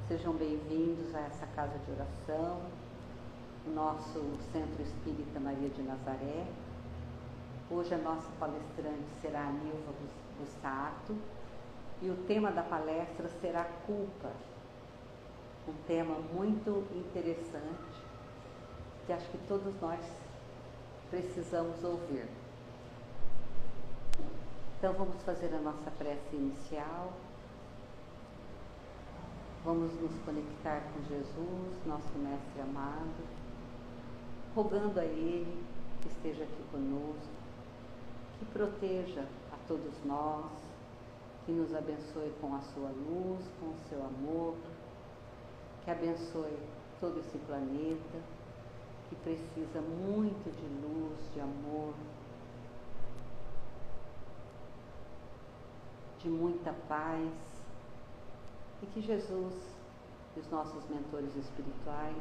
Sejam bem-vindos a essa casa de oração, o nosso Centro Espírita Maria de Nazaré. Hoje a nossa palestrante será a Nilva Bussato e o tema da palestra será culpa. Um tema muito interessante que acho que todos nós precisamos ouvir. Então vamos fazer a nossa prece inicial. Vamos nos conectar com Jesus, nosso Mestre amado, rogando a Ele que esteja aqui conosco, que proteja a todos nós, que nos abençoe com a sua luz, com o seu amor, que abençoe todo esse planeta, que precisa muito de luz, de amor, de muita paz. E que Jesus e os nossos mentores espirituais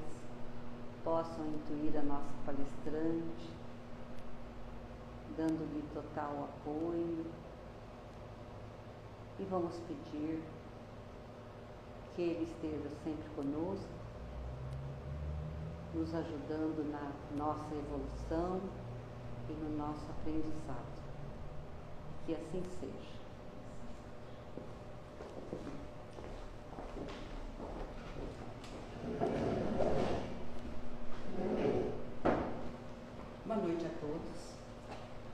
possam intuir a nossa palestrante, dando-lhe total apoio. E vamos pedir que Ele esteja sempre conosco, nos ajudando na nossa evolução e no nosso aprendizado. Que assim seja. Boa noite a todos.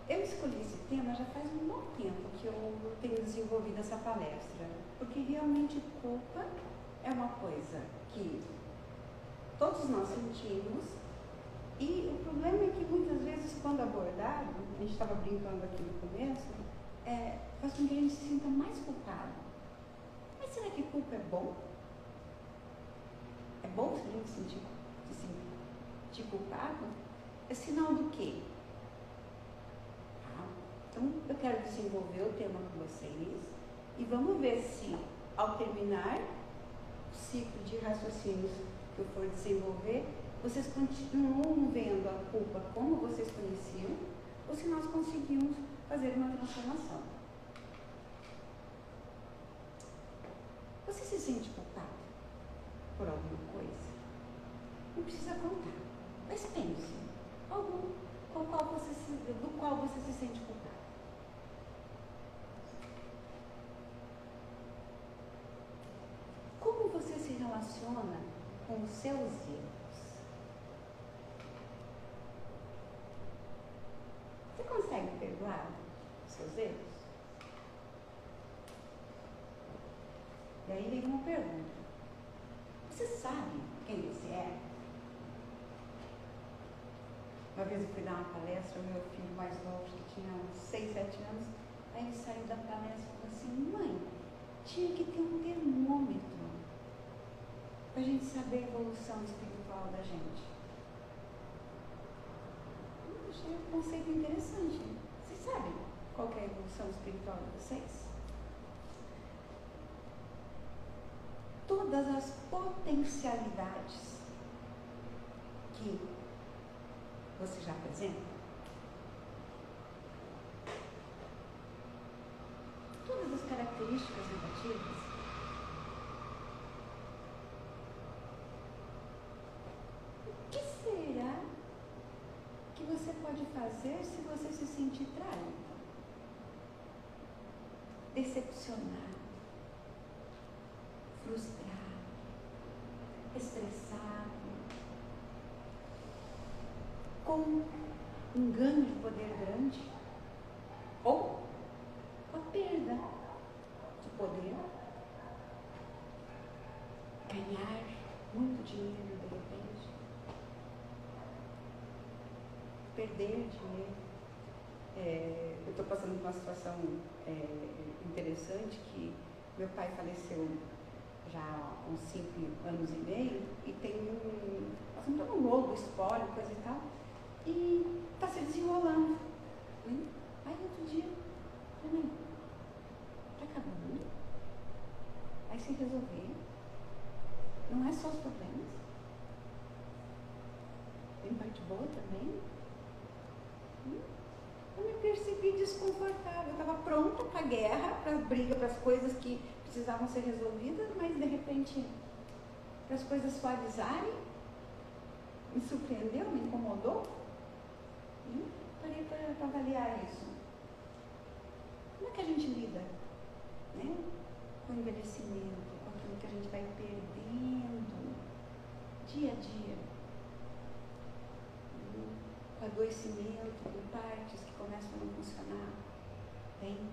Eu escolhi esse tema já faz um bom tempo que eu tenho desenvolvido essa palestra, porque realmente culpa é uma coisa que todos nós sentimos e o problema é que muitas vezes quando abordado, a gente estava brincando aqui no começo, faz com que a gente se sinta mais culpado. Mas será que culpa é bom? É bom se a gente se sentir culpado? É sinal do quê? Então, eu quero desenvolver o tema com vocês e vamos ver se, ao terminar o ciclo de raciocínios que eu for desenvolver, vocês continuam vendo a culpa como vocês conheciam ou se nós conseguimos fazer uma transformação. Você se sente culpado por alguma coisa? Não precisa contar, mas pense. Do qual você se sente culpado. Como você se relaciona com os seus erros? Você consegue perdoar os seus erros? E aí vem uma pergunta. Você sabe quem você é? Uma vez eu fui dar uma palestra ao meu filho mais novo, que tinha uns 6, 7 anos, aí ele saiu da palestra e falou assim: mãe, tinha que ter um termômetro para a gente saber a evolução espiritual da gente. Eu achei um conceito interessante. Vocês sabem qual que é a evolução espiritual de vocês? Todas as potencialidades que você já apresenta? Todas as características negativas? O que será que você pode fazer se você se sentir traído, decepcionado, frustrado, estressado, com um ganho de poder grande ou com a perda de poder, ganhar muito dinheiro de repente, perder dinheiro. Eu estou passando por uma situação interessante que meu pai faleceu já há uns 5 anos e meio e tem um rolo, espólio, coisa e tal. E está se desenrolando. Aí outro dia, mãe, está acabando. Vai se resolver. Não é só os problemas. Tem parte boa também. Eu me percebi desconfortável. Eu estava pronta para a guerra, para a briga, para as coisas que precisavam ser resolvidas, mas de repente para as coisas suavizarem? Me surpreendeu, me incomodou? Parei para avaliar isso. Como é que a gente lida, né, com o envelhecimento, com aquilo que a gente vai perdendo dia a dia? Com adoecimento, com partes que começam a não funcionar bem.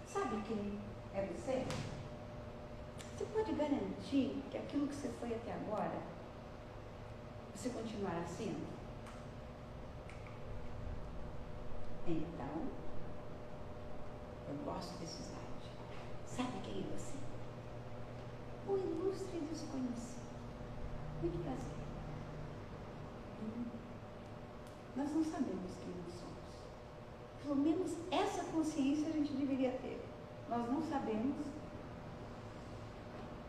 Sabe quem é você? Você pode garantir que aquilo que você foi até agora, você continuará sendo? Então, eu gosto desse slide. Sabe quem é você? O ilustre desconhecido. Muito prazer. Nós não sabemos quem nós somos. Pelo menos essa consciência a gente deveria ter. Nós não sabemos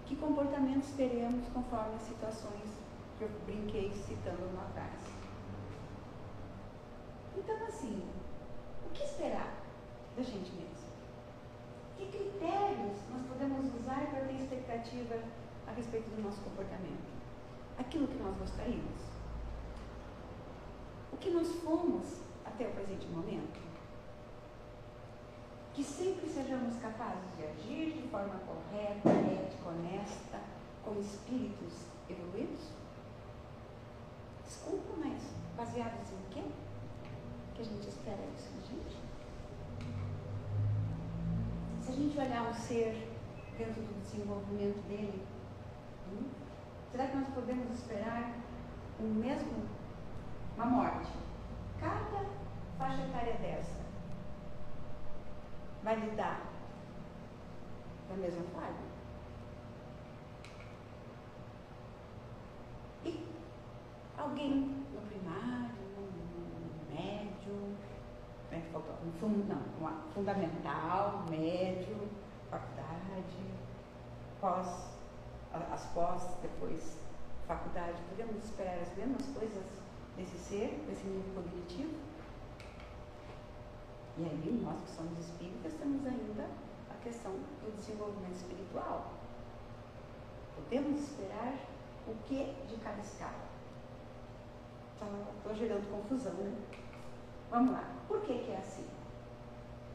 que comportamentos teremos conforme as situações que eu brinquei citando lá atrás. Então, assim, o que esperar da gente mesmo? Que critérios nós podemos usar para ter expectativa a respeito do nosso comportamento? Aquilo que nós gostaríamos? O que nós fomos até o presente momento? Que sempre sejamos capazes de agir de forma correta, ética, honesta, com espíritos evoluídos? Desculpa, mas baseados em quê? Que a gente espera isso da gente? Se a gente olhar um ser dentro do desenvolvimento dele, será que nós podemos esperar uma morte? Cada faixa etária dessa vai lidar da mesma forma? E alguém no primário, no médio, fundamental, médio, faculdade, as pós, depois faculdade, podemos esperar as mesmas coisas desse ser, desse nível cognitivo? E aí, nós que somos espíritas, temos ainda a questão do desenvolvimento espiritual. Podemos esperar o que de cada escala? Estou gerando confusão, né? Vamos lá. Por que é assim?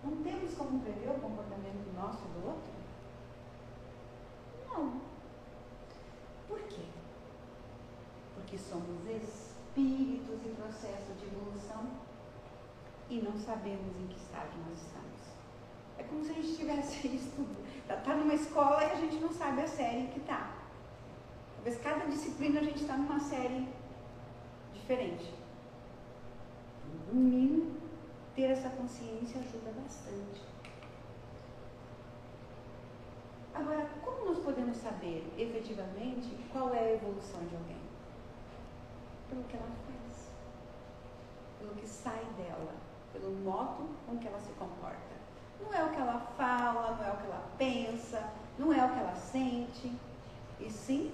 Não temos como prever o comportamento nosso e do outro? Não. Por quê? Porque somos espíritos em processo de evolução e não sabemos em que estágio nós estamos. É como se a gente tivesse está numa escola e a gente não sabe a série que está. Talvez cada disciplina a gente está numa série diferente. No mínimo, ter essa consciência ajuda bastante. Agora, como nós podemos saber efetivamente qual é a evolução de alguém? Pelo que ela faz, pelo que sai dela, pelo modo com que ela se comporta. Não é o que ela fala, não é o que ela pensa, não é o que ela sente, e sim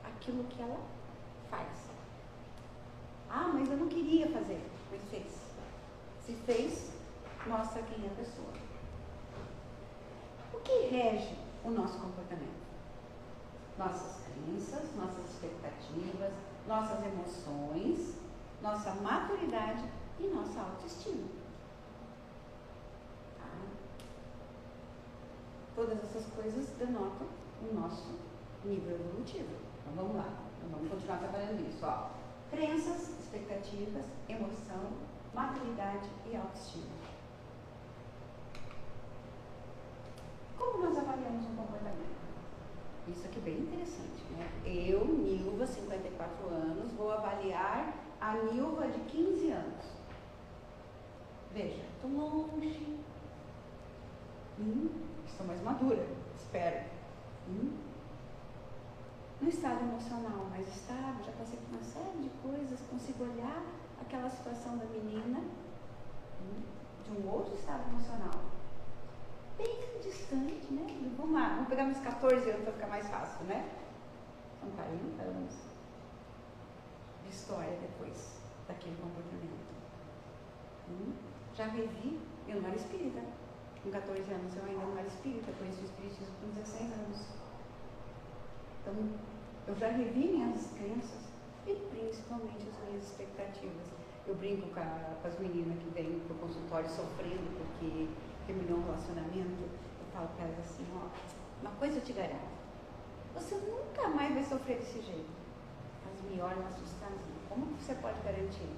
aquilo que ela faz. Ah, mas eu não queria fazer, mas fez. Se fez, mostra quem é a pessoa. O que rege o nosso comportamento? Nossas crenças, nossas expectativas, nossas emoções, nossa maturidade e nossa autoestima. Tá? Todas essas coisas denotam o nosso nível evolutivo. Então vamos lá, vamos continuar trabalhando isso. Ó. Crenças, expectativas, emoção, maturidade e autoestima. Como nós avaliamos um comportamento? Isso aqui é bem interessante, né? Eu, Nilva, 54 anos, vou avaliar a Nilva de 15 anos. Veja, estou longe. Estou mais madura, espero. No estado emocional mais estável, já passei por uma série de coisas, consigo olhar aquela situação da menina de um outro estado emocional. Bem distante, né? Vamos lá, vamos pegar uns 14 anos para ficar mais fácil, né? São 40 anos de história depois daquele comportamento. Já revi, eu não era espírita. Com 14 anos eu ainda não era espírita, conheci o espiritismo com 16 anos. Eu já revi minhas crenças e principalmente as minhas expectativas. Eu brinco com as meninas que vêm para o consultório sofrendo porque terminou um relacionamento. Eu falo para elas assim, ó, uma coisa eu te garanto, você nunca mais vai sofrer desse jeito. Elas me olham assustadas. Como que você pode garantir?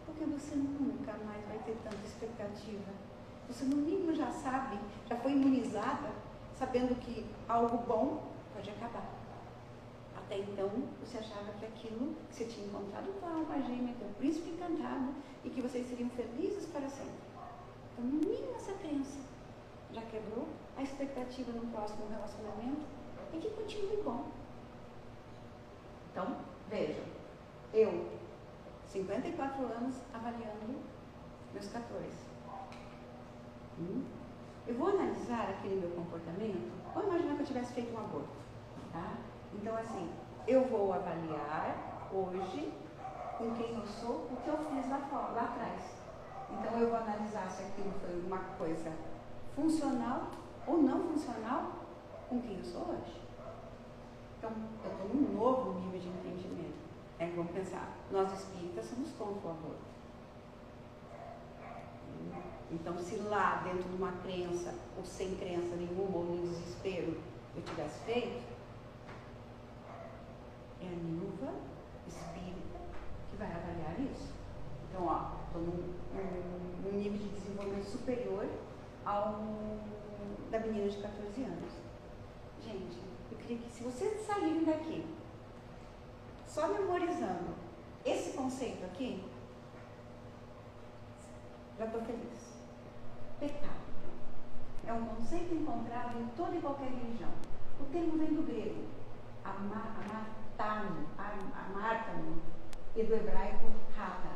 Porque você nunca mais vai ter tanta expectativa. Você no mínimo já sabe, já foi imunizada, sabendo que algo bom pode acabar. Até então, você achava que aquilo que você tinha encontrado com a alma gêmea, que é o príncipe encantado, e que vocês seriam felizes para sempre. Então, no mínimo essa crença já quebrou. A expectativa no próximo relacionamento é que continue bom. Então, vejam, eu, 54 anos, avaliando meus 14. Eu vou analisar aquele meu comportamento. Vamos imaginar que eu tivesse feito um aborto, tá? Então, assim, eu vou avaliar hoje com quem eu sou, o que eu fiz lá atrás. Então, eu vou analisar se aquilo foi uma coisa funcional ou não funcional com quem eu sou hoje. Então, eu estou num novo nível de entendimento. Vamos pensar, nós espíritas somos contra o aborto. Então, se lá, dentro de uma crença, ou sem crença nenhuma, ou no desespero, eu tivesse feito, é a Nilva espírita que vai avaliar isso. Então, ó, estou num nível de desenvolvimento superior ao da menina de 14 anos. Gente, eu queria que, se vocês saírem daqui só memorizando esse conceito aqui, já estou feliz. Pecado é um conceito encontrado em toda e qualquer religião. O termo vem do grego, amartano, e do hebraico rata,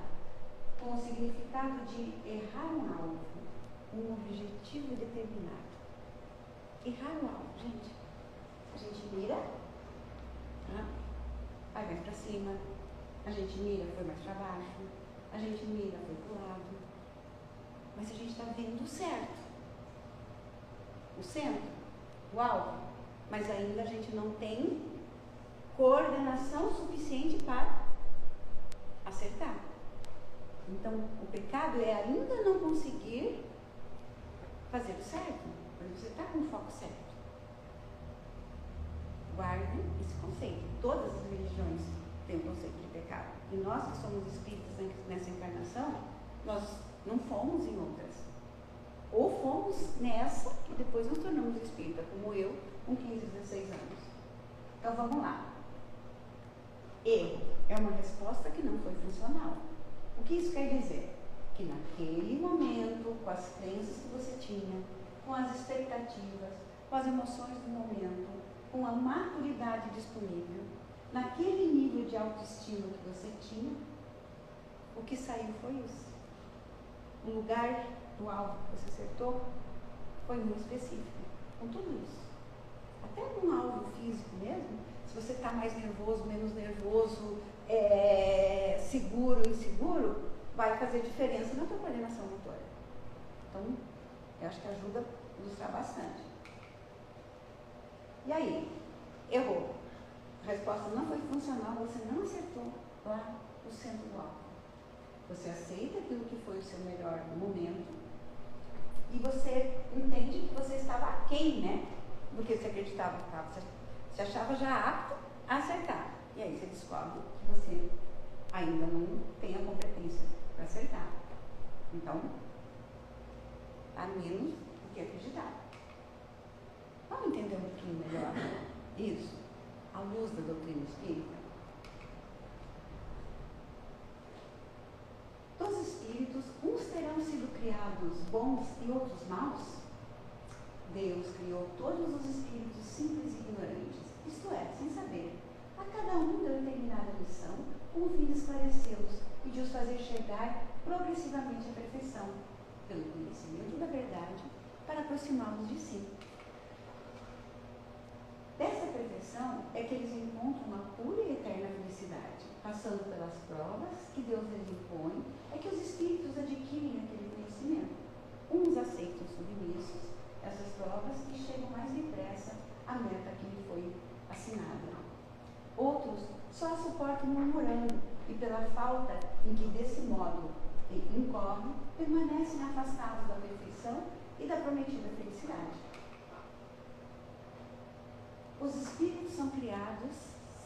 com o significado de errar um alvo, um objetivo determinado. Errar o alvo, gente. A gente mira, vai mais para cima, a gente mira, foi mais para baixo, a gente mira, foi para o lado, mas a gente está vendo o certo, o centro, o alvo, mas ainda a gente não tem coordenação suficiente para acertar. Então, o pecado é ainda não conseguir fazer o certo, porque você está com o foco certo. Guardem esse conceito. Todas as religiões têm o conceito de pecado. E nós que somos espíritas nessa encarnação, nós não fomos em outras. Ou fomos nessa e depois nos tornamos espírita, como eu, com 15, 16 anos. Então vamos lá. Erro é uma resposta que não foi funcional. O que isso quer dizer? Que naquele momento, com as crenças que você tinha, com as expectativas, com as emoções do momento, com a maturidade disponível, naquele nível de autoestima que você tinha, o que saiu foi isso. O lugar do alvo que você acertou foi muito específico, com tudo isso. Até com alvo físico mesmo, se você está mais nervoso, menos nervoso, seguro, inseguro, vai fazer diferença na tua coordenação motora. Então, eu acho que ajuda a ilustrar bastante. E aí, errou. A resposta não foi funcional, você não acertou lá o centro do alvo. Você aceita aquilo que foi o seu melhor momento e você entende que você estava aquém, né? Do que você acreditava que estava. Você achava já apto a acertar. E aí você descobre que você ainda não tem a competência para acertar. Então, a menos do que acreditar. Vamos entender um pouquinho melhor isso, à luz da doutrina espírita? Dos espíritos, uns terão sido criados bons e outros maus? Deus criou todos os espíritos simples e ignorantes, isto é, sem saber. A cada um deu determinada missão, com o fim de esclarecê-los e de os fazer chegar progressivamente à perfeição, pelo conhecimento da verdade, para aproximá-los de si. Dessa perfeição é que eles encontram uma pura e eterna felicidade. Passando pelas provas que Deus lhes impõe, é que os espíritos adquirem aquele conhecimento. Uns aceitam submissos essas provas e chegam mais depressa à meta que lhe foi assinada. só suportam murmurando e pela falta em que desse modo incorre, permanecem afastados da perfeição e da prometida felicidade. Os espíritos são criados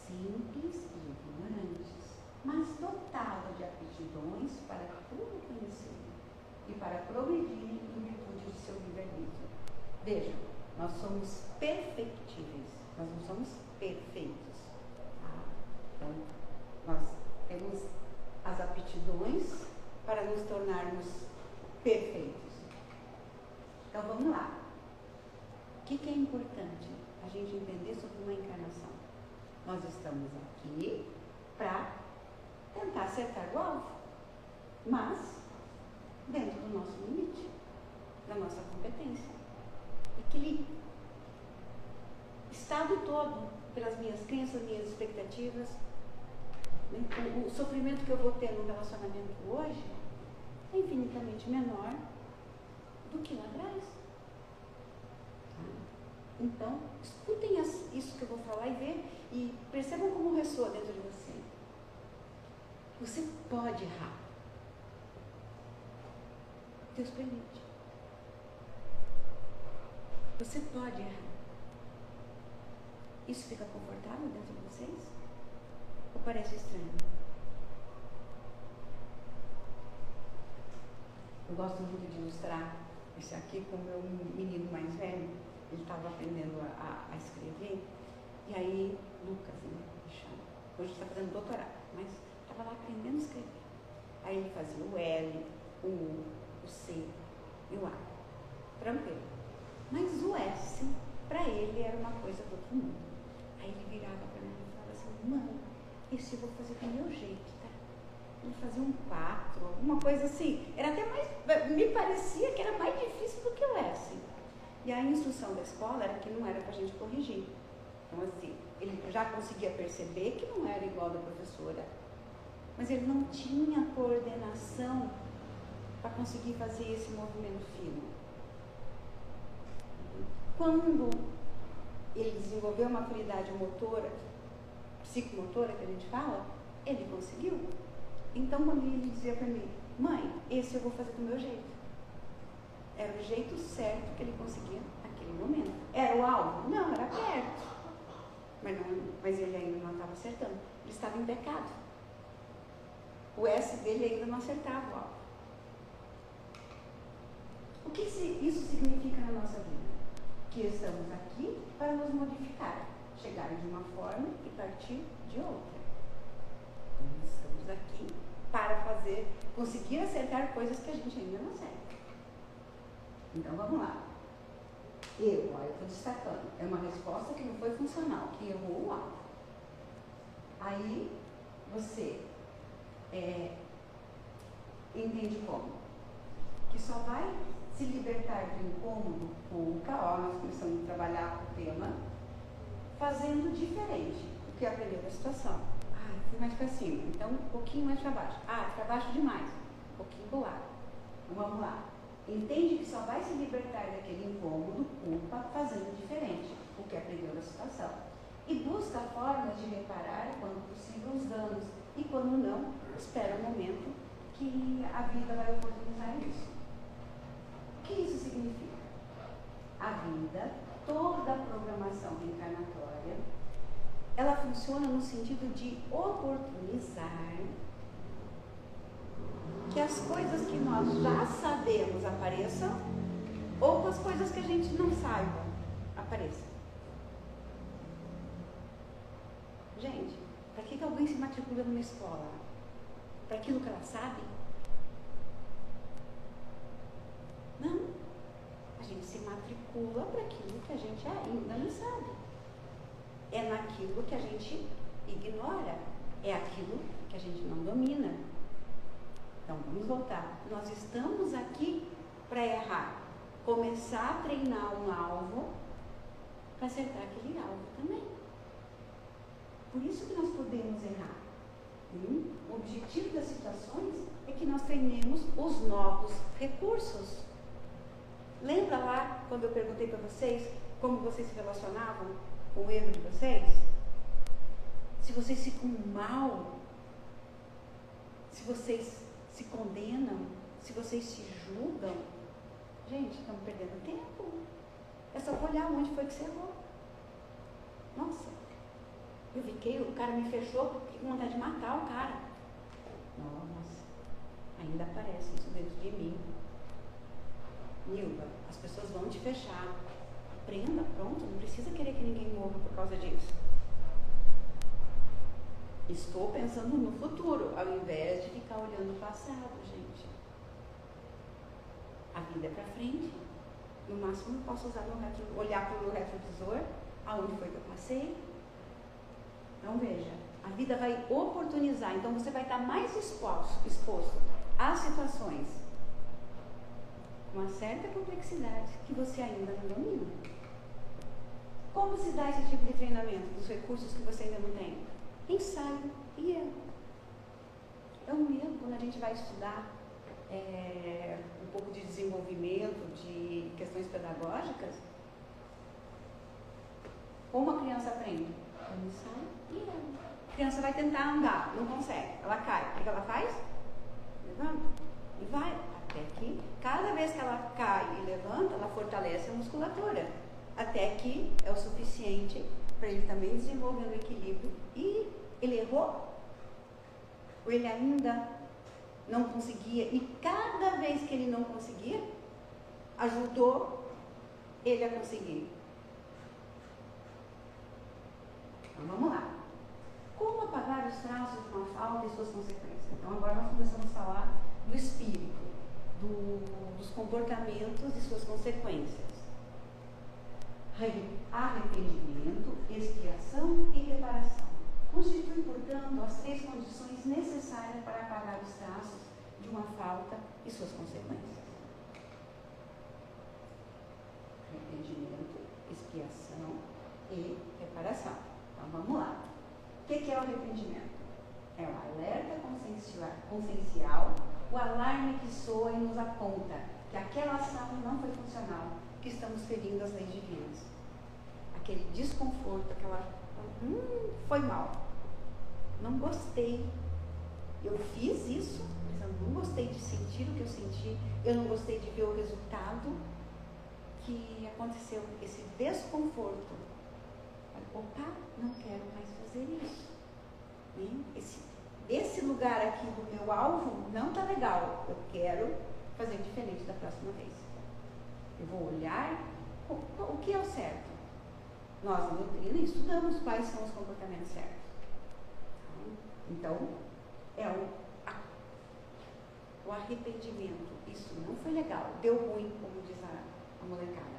simples e ignorantes, mas dotados de aptidões para tudo conhecer e para progredirem em virtude de seu livre-arbítrio. Vejam, nós somos perfectíveis, nós não somos perfeitos. Então, nós temos as aptidões para nos tornarmos perfeitos. Então, vamos lá. O que é importante a gente entender sobre uma encarnação? Nós estamos aqui para tentar acertar o alvo, mas dentro do nosso limite, da nossa competência. Equilíbrio. Estado todo, pelas minhas crenças, minhas expectativas, o sofrimento que eu vou ter no relacionamento hoje é infinitamente menor do que lá atrás. Então, escutem isso que eu vou falar e percebam como ressoa dentro de você. Você pode errar. Deus permite. Você pode errar. Isso fica confortável dentro de vocês? Ou parece estranho? Eu gosto muito de ilustrar isso aqui com o meu menino mais velho. Ele estava aprendendo a escrever. E aí, Lucas, né, me chama. Hoje está fazendo doutorado, mas estava lá aprendendo a escrever. Aí ele fazia o L, o U, o C e o A. Tranquilo. Mas o S, para ele, era uma coisa do outro mundo. Aí ele virava para mim e falava assim: mãe, esse eu vou fazer do meu jeito, tá? Ele fazia um 4, alguma coisa assim. Era até mais, me parecia que era mais difícil do que o S. E a instrução da escola era que não era para a gente corrigir. Então, assim, ele já conseguia perceber que não era igual da professora, mas ele não tinha coordenação para conseguir fazer esse movimento fino. Quando ele desenvolveu uma habilidade motora, psicomotora que a gente fala, ele conseguiu. Então, quando ele dizia para mim: mãe, esse eu vou fazer do meu jeito. Era o jeito certo que ele conseguia naquele momento. Era o alvo? Não, era perto. Mas ele ainda não estava acertando. Ele estava em pecado. O S dele ainda não acertava o alvo. O que isso significa na nossa vida? Que estamos aqui para nos modificar, chegar de uma forma e partir de outra. Estamos aqui para conseguir acertar coisas que a gente ainda não acerta. Então vamos lá. Eu estou destacando. É uma resposta que não foi funcional, que errou o alvo. Aí você entende como? Que só vai se libertar do incômodo, culpa, nós começamos a trabalhar o tema, fazendo diferente do que aprendeu da situação. Fui mais para cima, então um pouquinho mais para baixo. Para baixo demais, um pouquinho para o lado. Então vamos lá. Entende que só vai se libertar daquele incômodo, culpa, fazendo diferente do que aprendeu da situação. E busca formas de reparar, quando possível, os danos. E quando não, espera o momento que a vida vai oportunizar isso. O que isso significa? A vida, toda a programação reencarnatória, ela funciona no sentido de oportunizar que as coisas que nós já sabemos apareçam, ou que as coisas que a gente não saiba apareçam. Gente, para que alguém se matricula numa escola? Para aquilo que ela sabe? Não. A gente se matricula para aquilo que a gente ainda não sabe. É naquilo que a gente ignora. É aquilo que a gente não domina. Então, vamos voltar. Nós estamos aqui para errar. Começar a treinar um alvo para acertar aquele alvo também. Por isso que nós podemos errar. O objetivo das situações é que nós treinemos os novos recursos. Lembra lá quando eu perguntei para vocês como vocês se relacionavam com o erro de vocês? Se vocês ficam mal, se vocês se condenam, se vocês se julgam, gente, estamos perdendo tempo. É só olhar onde foi que você errou. Nossa, eu fiquei, o cara me fechou, fiquei com vontade de matar o cara. Nossa, ainda aparece isso dentro de mim. Nilva, as pessoas vão te fechar. Aprenda, pronto, não precisa querer que ninguém morra por causa disso. Estou pensando no futuro, ao invés de ficar olhando o passado, gente. A vida é para frente. No máximo, posso olhar para o retrovisor, aonde foi que eu passei. Então, veja, a vida vai oportunizar. Então, você vai estar mais exposto a situações com uma certa complexidade que você ainda não domina. Como se dá esse tipo de treinamento dos recursos que você ainda não tem? Ensaio e erro. É um erro quando a gente vai estudar um pouco de desenvolvimento, de questões pedagógicas. Como a criança aprende? Um ensaio e erro. A criança vai tentar andar, não consegue, ela cai. O que ela faz? Levanta e vai. Até que, cada vez que ela cai e levanta, ela fortalece a musculatura. Até que é o suficiente para ele também desenvolver o equilíbrio. E ele errou? Ou ele ainda não conseguia? E cada vez que ele não conseguia, ajudou ele a conseguir. Então vamos lá. Como apagar os traços de uma falta e suas consequências? Então agora nós começamos a falar do espírito, dos comportamentos e suas consequências. Arrependimento, expiação e reparação. Constitui, portanto, as 3 condições necessárias para apagar os traços de uma falta e suas consequências. Arrependimento, expiação e reparação. Então vamos lá. O que é o arrependimento? É o alerta consciencial, o alarme que soa e nos aponta que aquela ação não foi funcional, que estamos ferindo as leis divinas. Aquele desconforto, foi mal. Não gostei. Eu fiz isso, mas eu não gostei de sentir o que eu senti, eu não gostei de ver o resultado que aconteceu, esse desconforto. Opa, não quero mais fazer isso. Esse lugar aqui do meu alvo não está legal. Eu quero fazer diferente da próxima vez. Eu vou olhar o que é o certo. Nós, na doutrina, estudamos quais são os comportamentos certos. Então, é o arrependimento. Isso não foi legal, deu ruim, como diz a molecada.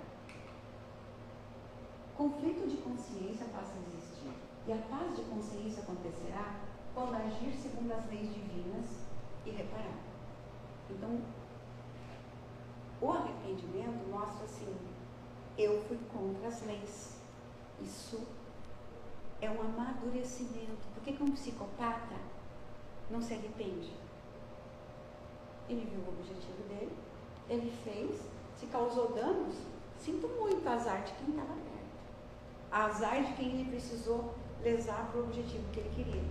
Conflito de consciência passa a existir. E a paz de consciência acontecerá quando agir segundo as leis divinas e reparar. Então, o arrependimento mostra assim, eu fui contra as leis. Isso é um amadurecimento. Por que um psicopata não se arrepende? Ele viu o objetivo dele, ele fez, se causou danos, sinto muito, azar de quem estava perto. Azar de quem ele precisou lesar para o objetivo que ele queria.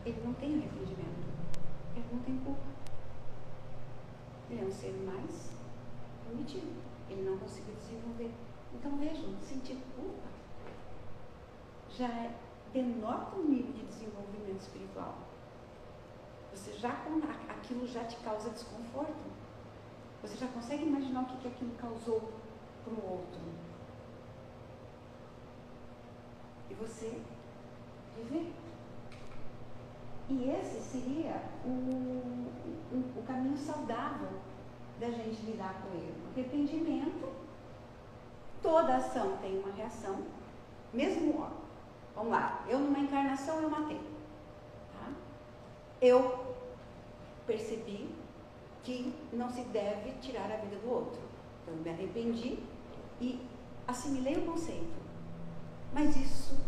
Ele não tem arrependimento. Ele não tem culpa. Ele é um ser mais prometido. Ele não conseguiu desenvolver. Então vejam, sentir culpa já denota um nível de desenvolvimento espiritual. Aquilo já te causa desconforto. Você já consegue imaginar o que aquilo causou para o outro. E você viver. E esse seria o caminho saudável da gente lidar com ele. O arrependimento, toda ação tem uma reação. Mesmo, vamos lá, eu numa encarnação eu matei. Tá? Eu percebi que não se deve tirar a vida do outro. Eu me arrependi e assimilei o conceito. Mas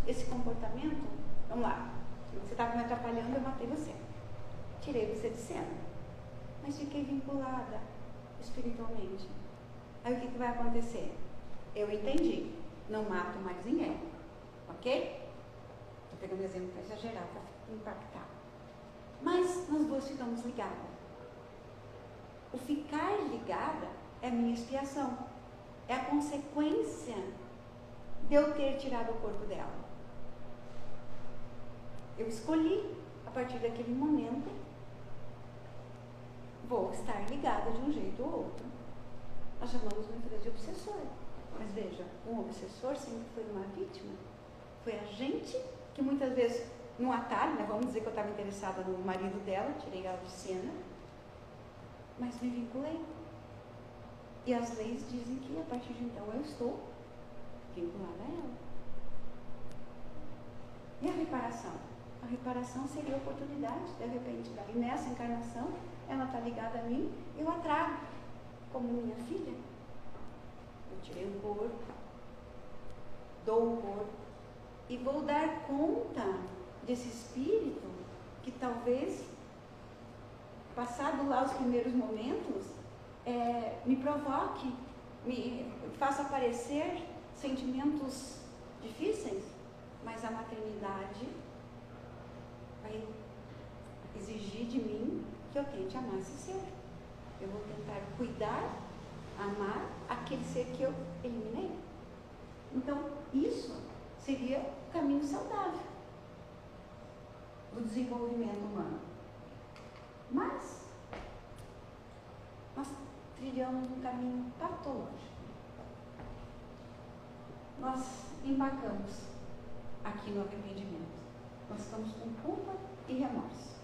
esse comportamento, vamos lá, você estava me atrapalhando, eu matei você. Tirei você de cena. Mas fiquei vinculada espiritualmente. Aí o que vai acontecer? Eu entendi, não mato mais ninguém. Ok? Estou pegando um exemplo para exagerar, para impactar. Mas nós duas ficamos ligadas. O ficar ligada é a minha expiação. É a consequência de eu ter tirado o corpo dela. Eu escolhi, a partir daquele momento, vou estar ligada de um jeito ou outro. Nós chamamos muitas vezes de obsessor. Mas veja, um obsessor sempre foi uma vítima. Foi a gente que muitas vezes, num atalho, né, vamos dizer que eu estava interessada no marido dela, tirei ela de cena, mas me vinculei. E as leis dizem que a partir de então eu estou vinculada a ela. E a reparação? A reparação seria a oportunidade, de repente, e nessa encarnação, ela está ligada a mim, eu a trago como minha filha. Eu tirei o corpo, dou o corpo, e vou dar conta desse espírito que talvez, passado lá os primeiros momentos, me provoque, me faça aparecer sentimentos difíceis, mas a maternidade vai exigir de mim que eu tente amar esse ser. Eu vou tentar cuidar, amar aquele ser que eu eliminei. Então, isso seria o caminho saudável do desenvolvimento humano. Mas nós trilhamos um caminho patológico. Nós empacamos aqui no arrependimento. Nós estamos com culpa e remorso.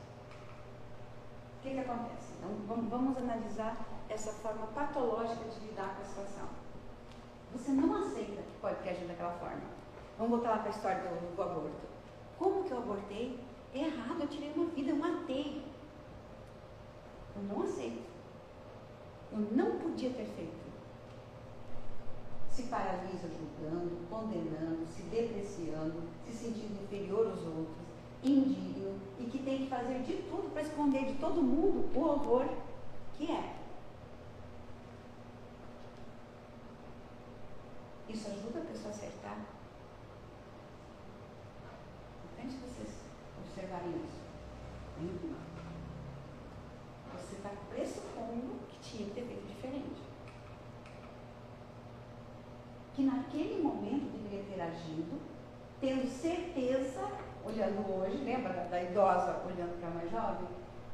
O que acontece? Então, vamos analisar essa forma patológica de lidar com a situação. Você não aceita que pode agir daquela forma. Vamos voltar lá para a história do aborto. Como que eu abortei? É errado, eu tirei uma vida, eu matei. Eu não aceito. Eu não podia ter feito. Se paralisa julgando, condenando, se depreciando, se sentindo inferior aos outros, indigno, e que tem que fazer de tudo para esconder de todo mundo o horror que é. Isso ajuda a pessoa a acertar? Importante vocês observarem isso. Muito mal. Você está pressupondo que tinha que ter feito diferente. Que naquele momento deveria ter agido, tendo certeza, olhando hoje, lembra da idosa olhando para a mais jovem,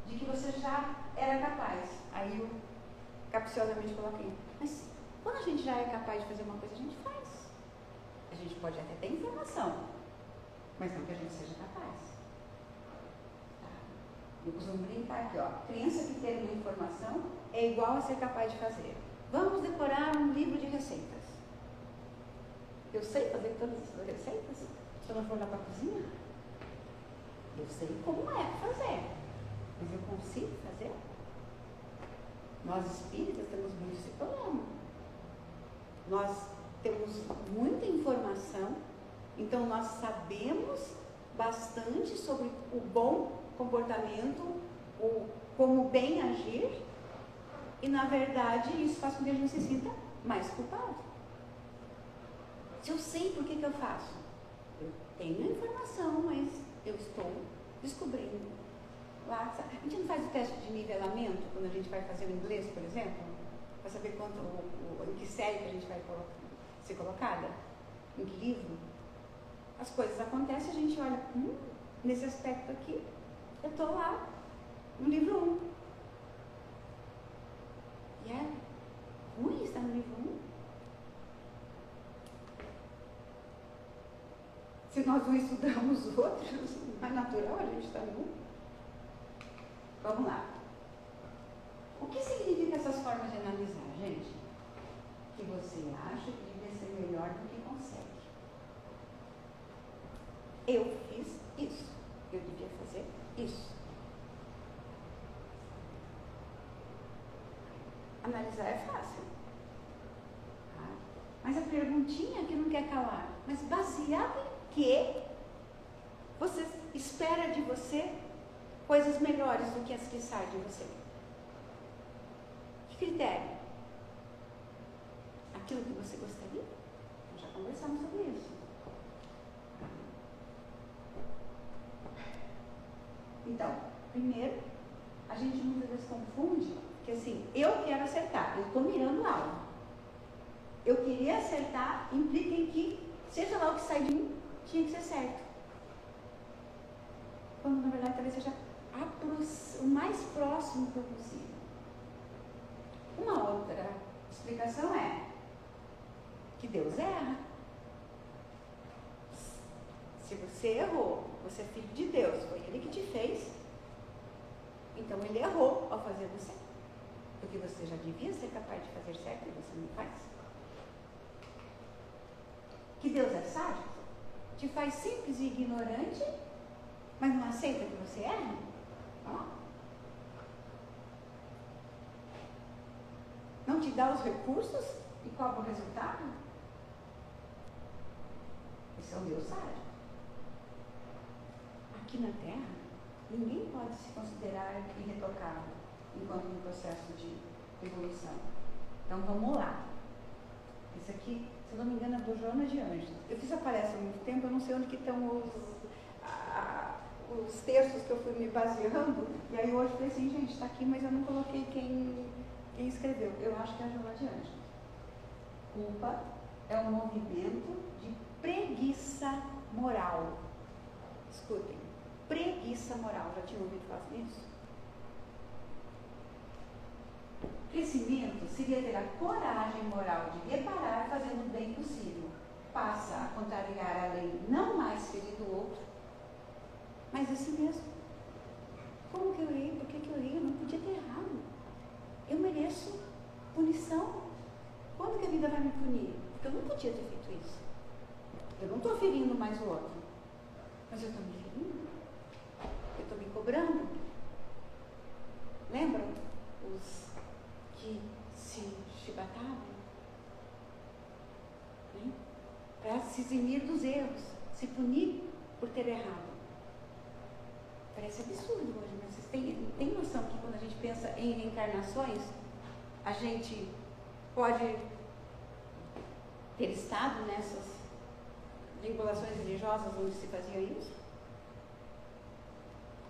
de que você já era capaz. Aí eu capciosamente coloquei, mas quando a gente já é capaz de fazer uma coisa, a gente faz. A gente pode até ter informação, mas não que a gente seja capaz. Tá? Eu costumo brincar aqui, ó. Crença que ter uma informação é igual a ser capaz de fazer. Vamos decorar um livro de receitas. Eu sei fazer todas essas receitas? Se eu não for lá para a cozinha? Eu sei como é fazer, mas eu consigo fazer? Nós espíritas temos muito esse problema. Nós temos muita informação, então nós sabemos bastante sobre o bom comportamento, como bem agir, e na verdade isso faz com que a gente se sinta mais culpado. Se eu sei por que eu faço, eu tenho a informação, mas eu estou descobrindo. Lá, a gente não faz o teste de nivelamento quando a gente vai fazer o inglês, por exemplo, para saber em que série que a gente vai ser colocada, em que livro. As coisas acontecem, a gente olha, nesse aspecto aqui, eu estou lá, no livro 1. E é ruim estar no livro 1. Se nós não estudamos os outros, não é natural a gente estar no 1. Vamos lá. O que significa essas formas de analisar, gente? Que você acha que devia ser melhor do que consegue. Eu fiz isso. Eu devia fazer isso. Analisar é fácil. Tá? Mas a perguntinha que não quer calar. Mas baseado em que você espera de você coisas melhores do que as que saem de você? Que critério? Aquilo que você gostaria? Nós já conversamos sobre isso. Então, primeiro, a gente muitas vezes confunde que assim, eu quero acertar, eu estou mirando algo. Eu queria acertar implica em que, seja lá o que sai de mim, tinha que ser certo. Quando na verdade talvez seja o mais próximo que eu consigo. Uma outra explicação é que Deus erra. Se você errou, você é filho de Deus, foi Ele que te fez, então Ele errou ao fazer você. Porque você já devia ser capaz de fazer certo e você não faz. Que Deus é sádico, te faz simples e ignorante, mas não aceita que você erra? Não te dá os recursos e cobra o resultado? Esse é o Deus sádico. Aqui na Terra, ninguém pode se considerar irretocável enquanto no processo de evolução. Então vamos lá. Isso aqui, se eu não me engano, é do Joana de Anjos. Eu fiz a palestra há muito tempo, eu não sei onde que estão os textos que eu fui me baseando, e aí hoje eu falei assim, gente, está aqui, mas eu não coloquei quem escreveu. Eu acho que é a Joana de Anjos. Culpa é um movimento de preguiça moral. Escutem, preguiça moral. Já tinha ouvido falar nisso? Crescimento seria ter a coragem moral de reparar fazendo o bem possível. Passa a contrariar a lei, não mais ferir o outro, mas a si mesmo. Como que eu errei? Por que eu errei? Eu não podia ter errado. Eu mereço punição. Quando que a vida vai me punir? Porque eu não podia ter feito isso. Eu não estou ferindo mais o outro, mas eu estou me ferindo. Eu estou me cobrando. Lembram os que se chibatavam? Para se eximir dos erros, se punir por ter errado. Parece absurdo hoje, mas vocês têm noção que quando a gente pensa em reencarnações, a gente pode ter estado nessas vinculações religiosas onde se fazia isso?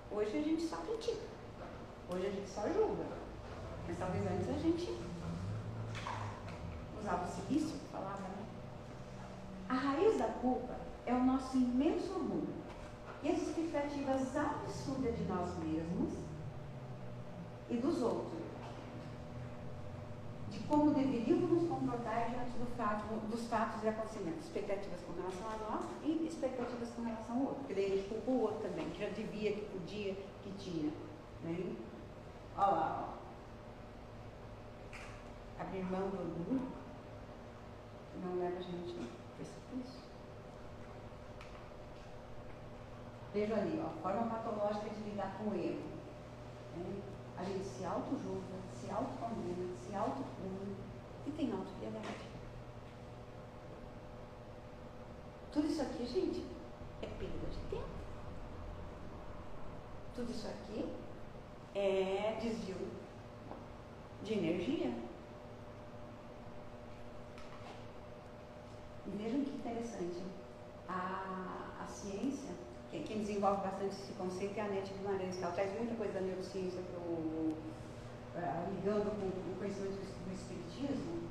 Hoje a gente só critica, hoje a gente só julga, mas talvez antes a gente usava o silício, falava, né? A raiz da culpa é o nosso imenso orgulho e as expectativas absurdas de nós mesmos e dos outros, de como deveríamos nos comportar diante dos fatos e acontecimentos, expectativas com relação a nós e expectativas com relação ao outro, porque daí a gente culpa o outro também, que já devia, que podia, que tinha, né? Olha lá, ó. Abrir mão do orgulho não leva a gente a precipício. Veja ali, ó, a forma patológica de lidar com o erro. Né? A gente se auto-julga, se auto-condena, se auto-pune e tem auto-piedade. Tudo isso aqui, gente, é perda de tempo. Tudo isso aqui é desvio de energia. E vejam que interessante. A ciência, quem desenvolve bastante esse conceito é a Anete Guimarães, que ela traz muita coisa da neurociência ligando com o conhecimento do espiritismo.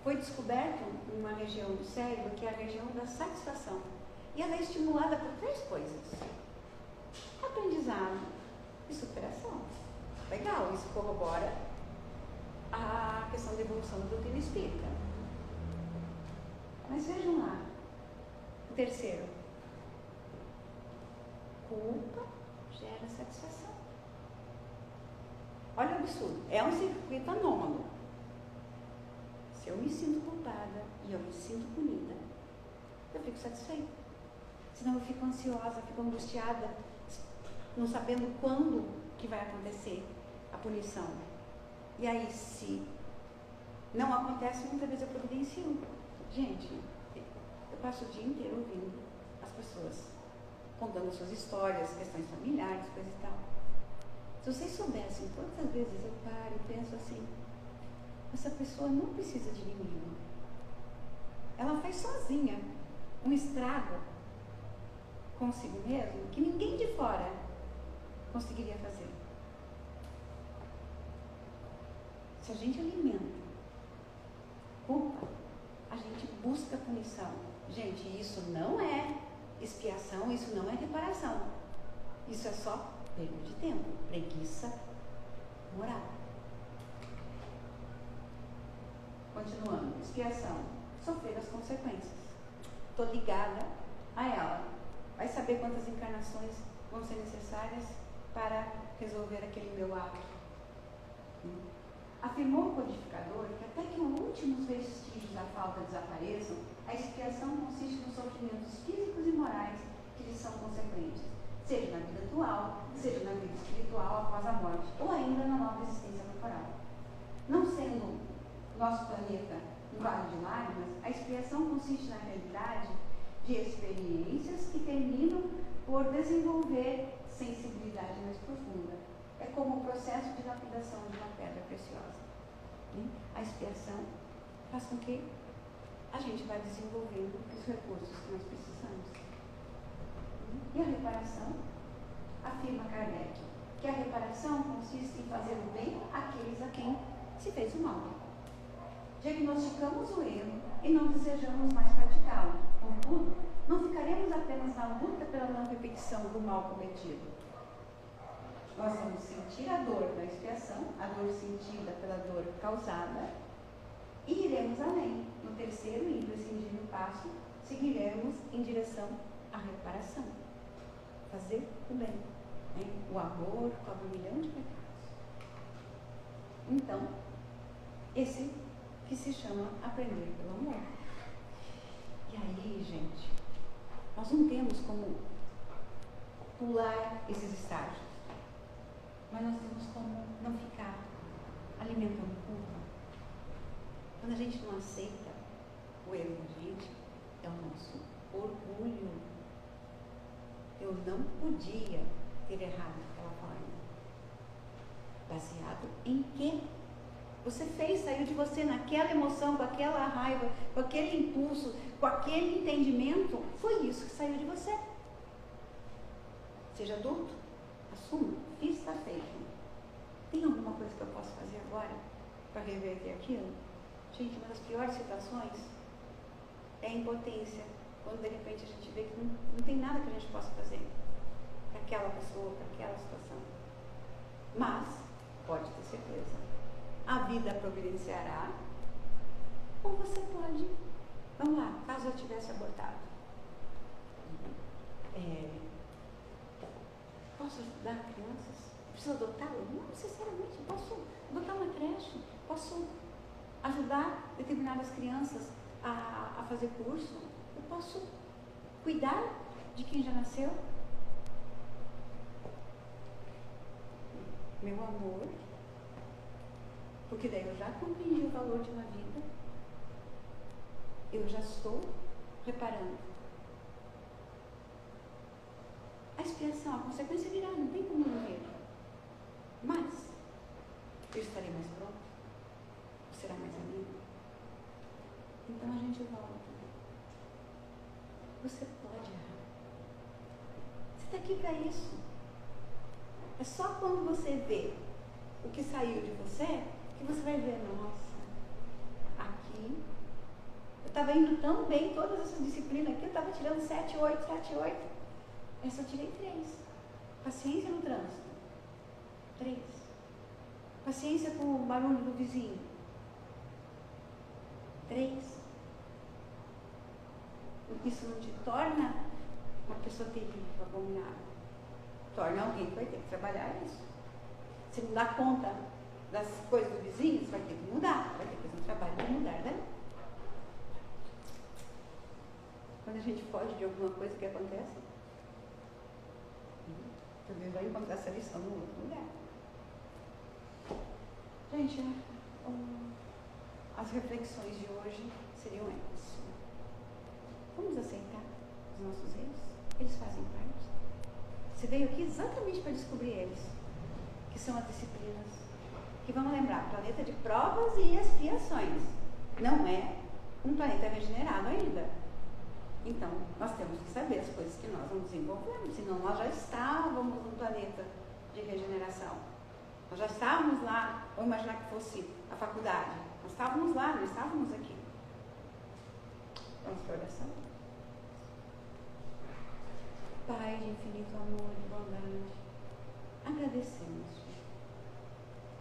Foi descoberto uma região do cérebro que é a região da satisfação. E ela é estimulada por 3 coisas: aprendizado e superação. Legal, isso corrobora a questão da evolução da doutrina espírita. Mas vejam lá, o terceiro: culpa gera satisfação. Olha o absurdo, é um circuito anômalo. Se eu me sinto culpada e eu me sinto punida, eu fico satisfeita. Senão eu fico ansiosa, fico angustiada, não sabendo quando que vai acontecer a punição. E aí, se não acontece, muitas vezes eu providencio. Gente, eu passo o dia inteiro ouvindo as pessoas contando suas histórias, questões familiares, coisa e tal. Se vocês soubessem quantas vezes eu paro e penso assim, essa pessoa não precisa de inimigo. Ela faz sozinha um estrago consigo mesmo que ninguém de fora conseguiria fazer. Se a gente alimenta culpa, a gente busca punição. Gente, isso não é expiação, isso não é reparação. Isso é só perda de tempo, preguiça moral. Continuando, expiação, sofrer as consequências. Estou ligada a ela. Vai saber quantas encarnações vão ser necessárias para resolver aquele meu ato. Afirmou o codificador que até que os últimos vestígios da falta desapareçam, a expiação consiste nos sofrimentos físicos e morais que lhes são consequentes, seja na vida atual, seja na vida espiritual após a morte, ou ainda na nova existência corporal. Não sendo nosso planeta um vale de lágrimas, a expiação consiste na realidade de experiências que terminam por desenvolver sensibilidade mais profunda. É como o processo de lapidação de uma pedra preciosa. A expiação faz com que a gente vá desenvolvendo os recursos que nós precisamos. E a reparação? Afirma Kardec que a reparação consiste em fazer o bem àqueles a quem se fez o mal. Diagnosticamos o erro e não desejamos mais praticá-lo. Contudo, não ficaremos apenas na luta pela não repetição do mal cometido. Nós vamos sentir a dor da expiação, a dor sentida pela dor causada, e iremos além. No terceiro e imprescindível passo, seguiremos em direção à reparação. Fazer o bem. O amor cobre 1 milhão de pecados. Então, esse que se chama aprender pelo amor. E aí, gente, nós não temos como pular esses estágios. Mas nós temos como não ficar alimentando culpa. Quando a gente não aceita o erro da gente, é o nosso orgulho. Eu não podia ter errado daquela forma. Baseado em quê? Você fez, saiu de você naquela emoção, com aquela raiva, com aquele impulso, com aquele entendimento. Foi isso que saiu de você. Seja adulto, assuma, fiz, está feito. Tem alguma coisa que eu posso fazer agora para reverter aquilo? Gente, uma das piores situações é a impotência. Quando de repente a gente vê que não tem nada que a gente possa fazer para aquela pessoa, para aquela situação. Mas, pode ter certeza, a vida providenciará, ou você pode, vamos lá, caso eu tivesse abortado, posso ajudar crianças? Preciso adotá-las? Não necessariamente. Posso botar uma creche, posso ajudar determinadas crianças a fazer curso, eu posso cuidar de quem já nasceu. Meu amor, porque daí eu já compreendi o valor de uma vida, eu já estou reparando. A expiação, a consequência virá, não tem como não vir. Mas eu estarei mais pronto, será mais amigo. Então a gente volta. Você pode errar. Você está aqui para isso. É só quando você vê o que saiu de você que você vai ver, nossa, aqui eu estava indo tão bem, todas essas disciplinas aqui, eu estava tirando 7, 8, 7, 8. Essa eu tirei 3. Paciência no trânsito. 3. Paciência com o barulho do vizinho. 3. Isso não te torna uma pessoa terrível, abominável. Torna alguém que vai ter que trabalhar isso. Se não dá conta das coisas do vizinho, você vai ter que mudar. Vai ter que fazer um trabalho para mudar, né? Quando a gente foge de alguma coisa, o que acontece? Também vai encontrar essa lição no outro lugar. Gente, as reflexões de hoje seriam essas. Vamos aceitar os nossos erros? Eles fazem parte. Você veio aqui exatamente para descobrir eles, que são as disciplinas, que vamos lembrar, planeta de provas e expiações. Não é um planeta regenerado ainda. Então, nós temos que saber as coisas que nós não desenvolvemos, senão nós já estávamos num planeta de regeneração. Nós já estávamos lá, vamos imaginar que fosse a faculdade. Nós estávamos lá, não estávamos aqui. Vamos para a oração? Pai de infinito amor e bondade, agradecemos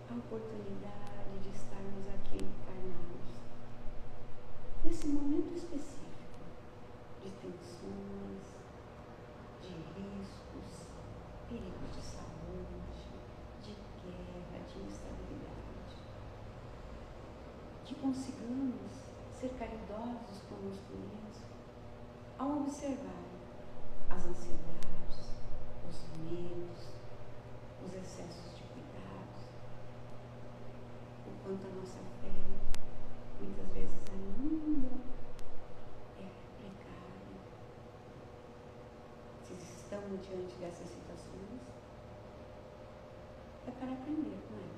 a oportunidade de estarmos aqui encarnados, nesse momento específico de tensões, de riscos, perigos de saúde, de guerra, de instabilidade. Que consigamos ser caridosos conosco mesmos ao observar as ansiedades, os medos, os excessos de cuidados, o quanto a nossa fé muitas vezes ainda é precária. Se estamos diante dessas situações, é para aprender com elas.